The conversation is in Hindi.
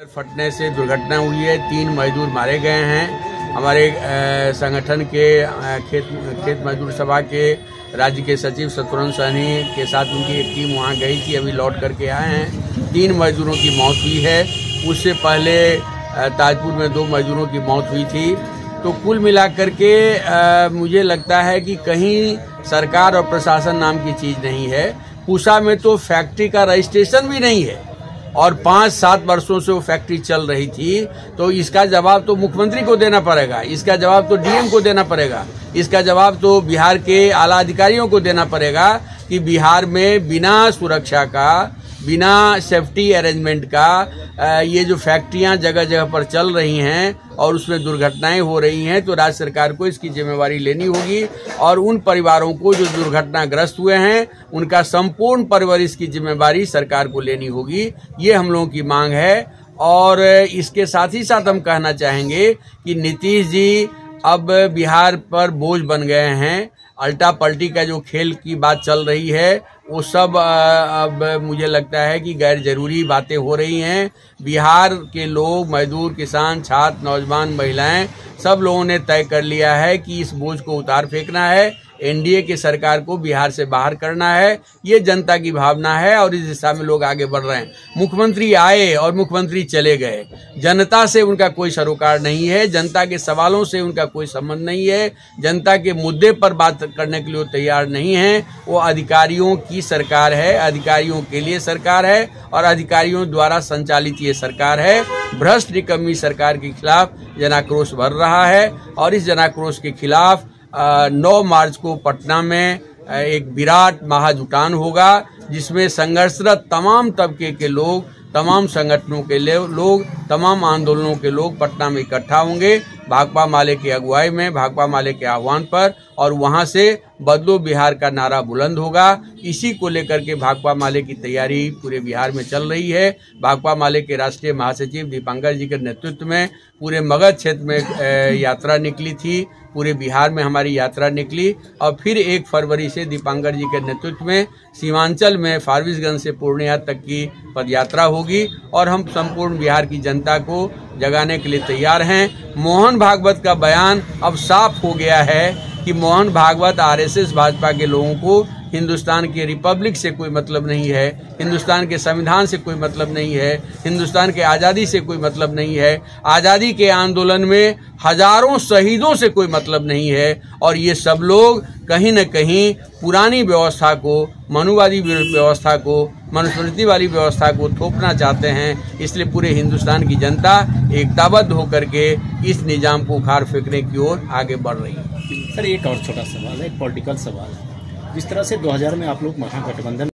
फटने से दुर्घटना हुई है। 3 मजदूर मारे गए हैं। हमारे संगठन के खेत मजदूर सभा के राज्य के सचिव शत्रुघ्न सहनी के साथ उनकी एक टीम वहां गई थी, अभी लौट करके आए हैं। 3 मजदूरों की मौत हुई है। उससे पहले ताजपुर में 2 मजदूरों की मौत हुई थी। तो कुल मिलाकर के मुझे लगता है कि कहीं सरकार और प्रशासन नाम की चीज नहीं है। पूसा में तो फैक्ट्री का रजिस्ट्रेशन भी नहीं है और 5-7 वर्षों से वो फैक्ट्री चल रही थी। तो इसका जवाब तो मुख्यमंत्री को देना पड़ेगा, इसका जवाब तो डीएम को देना पड़ेगा, इसका जवाब तो बिहार के आला अधिकारियों को देना पड़ेगा कि बिहार में बिना सुरक्षा का, बिना सेफ्टी अरेंजमेंट का ये जो फैक्ट्रियां जगह जगह पर चल रही हैं और उसमें दुर्घटनाएं हो रही हैं, तो राज्य सरकार को इसकी जिम्मेवारी लेनी होगी और उन परिवारों को जो दुर्घटनाग्रस्त हुए हैं उनका संपूर्ण परवरिश की जिम्मेवारी सरकार को लेनी होगी। ये हम लोगों की मांग है। और इसके साथ ही साथ हम कहना चाहेंगे कि नीतीश जी अब बिहार पर बोझ बन गए हैं। अल्टा पल्टी का जो खेल की बात चल रही है वो सब अब मुझे लगता है कि गैर जरूरी बातें हो रही हैं। बिहार के लोग, मजदूर, किसान, छात्र, नौजवान, महिलाएं, सब लोगों ने तय कर लिया है कि इस बोझ को उतार फेंकना है, एनडीए की सरकार को बिहार से बाहर करना है। ये जनता की भावना है और इस दिशा में लोग आगे बढ़ रहे हैं। मुख्यमंत्री आए और मुख्यमंत्री चले गए, जनता से उनका कोई सरोकार नहीं है, जनता के सवालों से उनका कोई संबंध नहीं है, जनता के मुद्दे पर बात करने के लिए वो तैयार नहीं है। वो अधिकारियों की सरकार है, अधिकारियों के लिए सरकार है और अधिकारियों द्वारा संचालित ये सरकार है। भ्रष्ट निकम्मी सरकार के खिलाफ जनाक्रोश बढ़ रहा है और इस जनाक्रोश के खिलाफ 9 मार्च को पटना में एक विराट महाजुटान होगा, जिसमें संघर्षरत तमाम तबके के लोग, तमाम संगठनों के लोग, तमाम आंदोलनों के लोग पटना में इकट्ठा होंगे भाकपा माले की अगुवाई में, भाकपा माले के आह्वान पर, और वहां से बदलो बिहार का नारा बुलंद होगा। इसी को लेकर के भाकपा माले की तैयारी पूरे बिहार में चल रही है। भाकपा माले के राष्ट्रीय महासचिव दीपांकर जी के नेतृत्व में पूरे मगध क्षेत्र में यात्रा निकली थी, पूरे बिहार में हमारी यात्रा निकली और फिर 1 फरवरी से दीपांकर जी के नेतृत्व में सीमांचल में फारबिसगंज से पूर्णिया तक की पदयात्रा होगी और हम संपूर्ण बिहार की जनता को जगाने के लिए तैयार हैं। मोहन भागवत का बयान अब साफ हो गया है कि मोहन भागवत आरएसएस भाजपा के लोगों को हिंदुस्तान के रिपब्लिक से कोई मतलब नहीं है, हिंदुस्तान के संविधान से कोई मतलब नहीं है, हिंदुस्तान के आज़ादी से कोई मतलब नहीं है, आज़ादी के आंदोलन में हजारों शहीदों से कोई मतलब नहीं है। और ये सब लोग कहीं न कहीं पुरानी व्यवस्था को, मनुवादी व्यवस्था को, मनुस्मृति वाली व्यवस्था को थोपना चाहते हैं। इसलिए पूरे हिंदुस्तान की जनता एकताबद्ध होकर के इस निजाम को उखाड़ फेंकने की ओर आगे बढ़ रही है। सर, एक और छोटा सवाल है, एक पॉलिटिकल सवाल है। जिस तरह से 2000 में आप लोग महागठबंधन